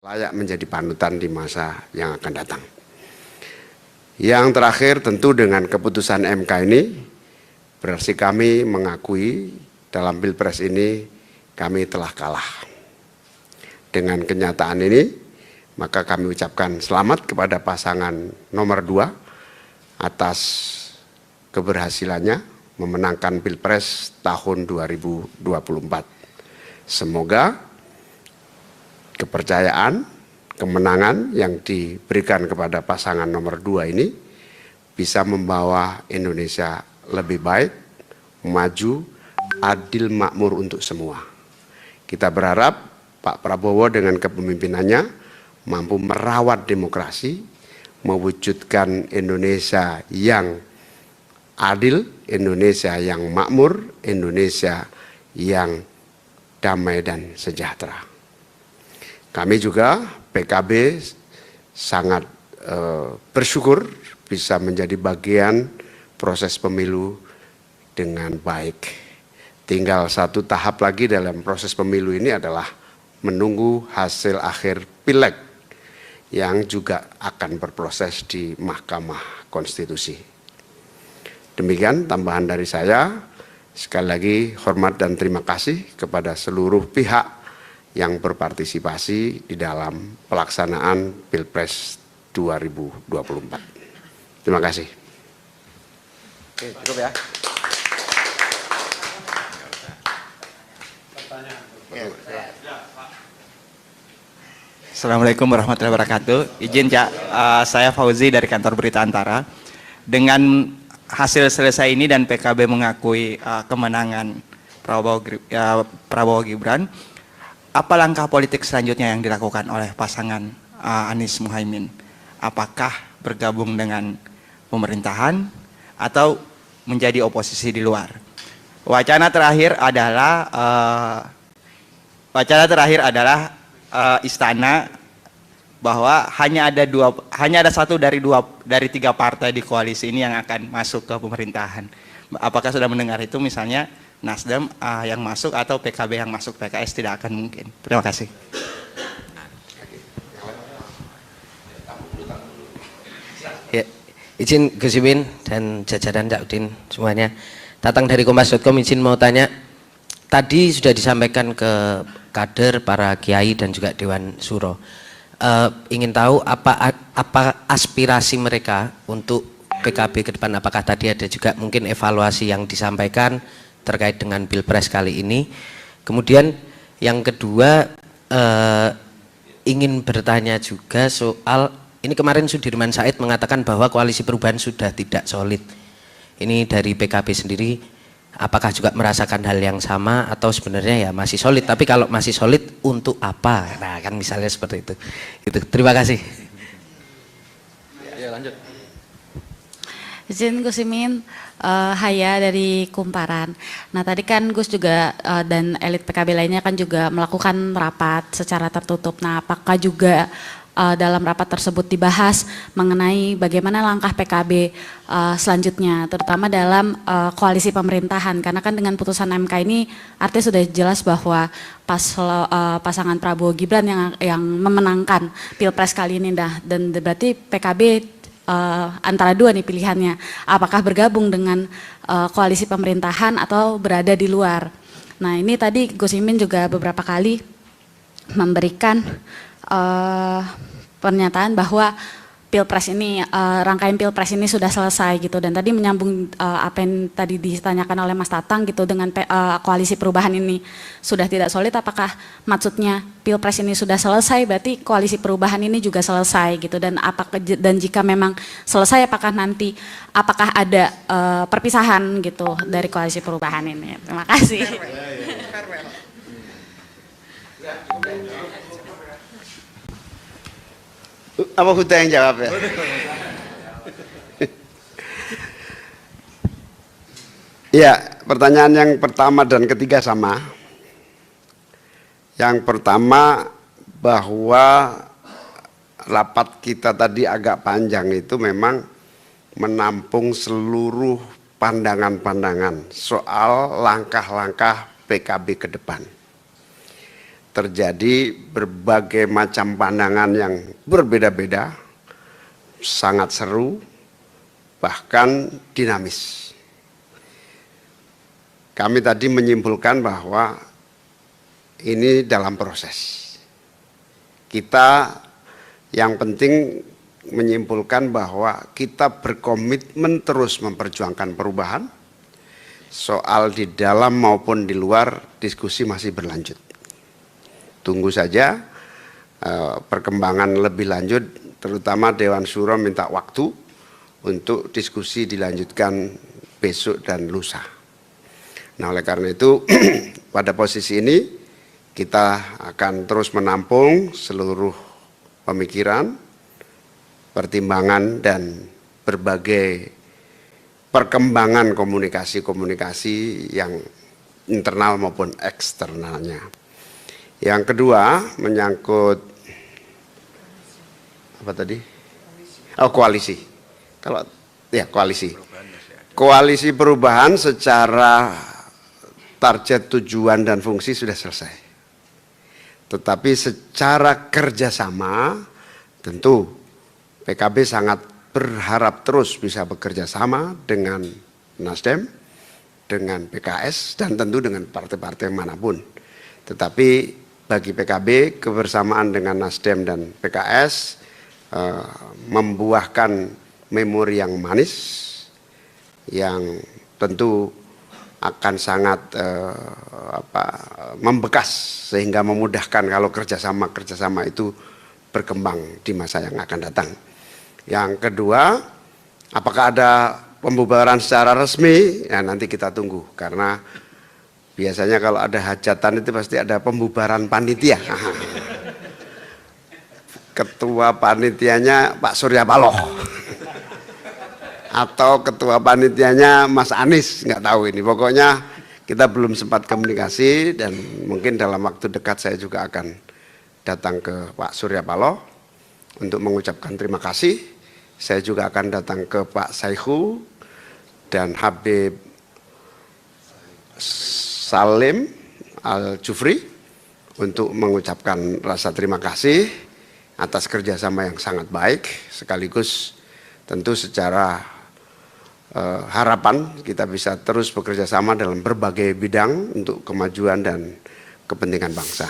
layak menjadi panutan di masa yang akan datang. Yang terakhir tentu dengan keputusan MK ini berarti kami mengakui dalam Pilpres ini kami telah kalah. Dengan kenyataan ini maka kami ucapkan selamat kepada pasangan nomor 2 atas keberhasilannya memenangkan Pilpres tahun 2024. Semoga kepercayaan, kemenangan yang diberikan kepada pasangan nomor 2 ini bisa membawa Indonesia lebih baik, maju, adil, makmur untuk semua. Kita berharap Pak Prabowo dengan kepemimpinannya mampu merawat demokrasi, mewujudkan Indonesia yang adil, Indonesia yang makmur, Indonesia yang damai dan sejahtera. Kami juga PKB sangat bersyukur bisa menjadi bagian proses pemilu dengan baik. Tinggal satu tahap lagi dalam proses pemilu ini adalah menunggu hasil akhir Pileg yang juga akan berproses di Mahkamah Konstitusi. Demikian tambahan dari saya. Sekali lagi hormat dan terima kasih kepada seluruh pihak yang berpartisipasi di dalam pelaksanaan Pilpres 2024. Terima kasih. Oke, cukup ya. Assalamualaikum warahmatullahi wabarakatuh. Izin Cak, saya Fauzi dari kantor Berita Antara. Dengan hasil selesai ini dan PKB mengakui kemenangan Prabowo Gibran, apa langkah politik selanjutnya yang dilakukan oleh pasangan Anies Muhaimin? Apakah bergabung dengan pemerintahan atau menjadi oposisi di luar? Wacana terakhir adalah istana bahwa hanya ada satu dari tiga partai di koalisi ini yang akan masuk ke pemerintahan. Apakah sudah mendengar itu, misalnya Nasdem yang masuk atau PKB yang masuk, PKS tidak akan mungkin. Terima kasih. Ya, izin Gus Imin dan jajaran Cak Udin semuanya. Datang dari Kompas.com, izin mau tanya. Tadi sudah disampaikan ke kader, para kiai dan juga Dewan Suro. Ingin tahu apa aspirasi mereka untuk PKB ke depan. Apakah tadi ada juga mungkin evaluasi yang disampaikan terkait dengan Pilpres kali ini. Kemudian yang kedua, ingin bertanya juga soal, ini kemarin Sudirman Said mengatakan bahwa koalisi perubahan sudah tidak solid. Ini dari PKB sendiri, apakah juga merasakan hal yang sama atau sebenarnya ya masih solid? Tapi kalau masih solid, untuk apa? Nah kan misalnya seperti itu. Terima kasih. Ya, lanjut. Izin Gus Imin, Haya dari Kumparan. Nah tadi kan Gus juga dan elit PKB lainnya kan juga melakukan rapat secara tertutup. Nah apakah juga dalam rapat tersebut dibahas mengenai bagaimana langkah PKB selanjutnya, terutama dalam koalisi pemerintahan? Karena kan dengan putusan MK ini artinya sudah jelas bahwa pasangan Prabowo Gibran yang memenangkan Pilpres kali ini, dan berarti PKB antara dua nih pilihannya, apakah bergabung dengan koalisi pemerintahan atau berada di luar. Nah ini tadi Gus Imin juga beberapa kali memberikan pernyataan bahwa Pilpres ini, rangkaian Pilpres ini sudah selesai gitu, dan tadi menyambung apa yang tadi ditanyakan oleh Mas Tatang gitu, dengan koalisi perubahan ini sudah tidak solid, apakah maksudnya Pilpres ini sudah selesai berarti koalisi perubahan ini juga selesai gitu, dan jika memang selesai apakah ada perpisahan gitu dari koalisi perubahan ini? Terima kasih. Apa Huda yang jawab ya? Ya, pertanyaan yang pertama dan ketiga sama. Yang pertama bahwa rapat kita tadi agak panjang itu memang menampung seluruh pandangan-pandangan soal langkah-langkah PKB ke depan. terjadi berbagai macam pandangan yang berbeda-beda, sangat seru, bahkan dinamis. Kami tadi menyimpulkan bahwa ini dalam proses. Kita yang penting menyimpulkan bahwa kita berkomitmen terus memperjuangkan perubahan. Soal di dalam maupun di luar, diskusi masih berlanjut. Tunggu saja perkembangan lebih lanjut, terutama Dewan Syuro minta waktu untuk diskusi dilanjutkan besok dan lusa. Nah, oleh karena itu pada posisi ini kita akan terus menampung seluruh pemikiran, pertimbangan dan berbagai perkembangan komunikasi-komunikasi yang internal maupun eksternalnya. Yang kedua menyangkut apa tadi? Oh, koalisi. Kalau ya koalisi. Koalisi perubahan secara target, tujuan dan fungsi sudah selesai. Tetapi secara kerjasama tentu PKB sangat berharap terus bisa bekerja sama dengan Nasdem, dengan PKS dan tentu dengan partai-partai manapun. Tetapi bagi PKB kebersamaan dengan Nasdem dan PKS membuahkan memori yang manis yang tentu akan sangat membekas sehingga memudahkan kalau kerjasama itu berkembang di masa yang akan datang. Yang kedua, apakah ada pembubaran secara resmi? Ya, nanti kita tunggu karena biasanya kalau ada hajatan itu pasti ada pembubaran panitia. Ketua panitianya Pak Surya Paloh atau ketua panitianya Mas Anies, nggak tahu ini. Pokoknya kita belum sempat komunikasi dan mungkin dalam waktu dekat saya juga akan datang ke Pak Surya Paloh untuk mengucapkan terima kasih. Saya juga akan datang ke Pak Saihu dan Habib Salim Al-Jufri untuk mengucapkan rasa terima kasih atas kerjasama yang sangat baik, sekaligus tentu secara harapan kita bisa terus bekerja sama dalam berbagai bidang untuk kemajuan dan kepentingan bangsa.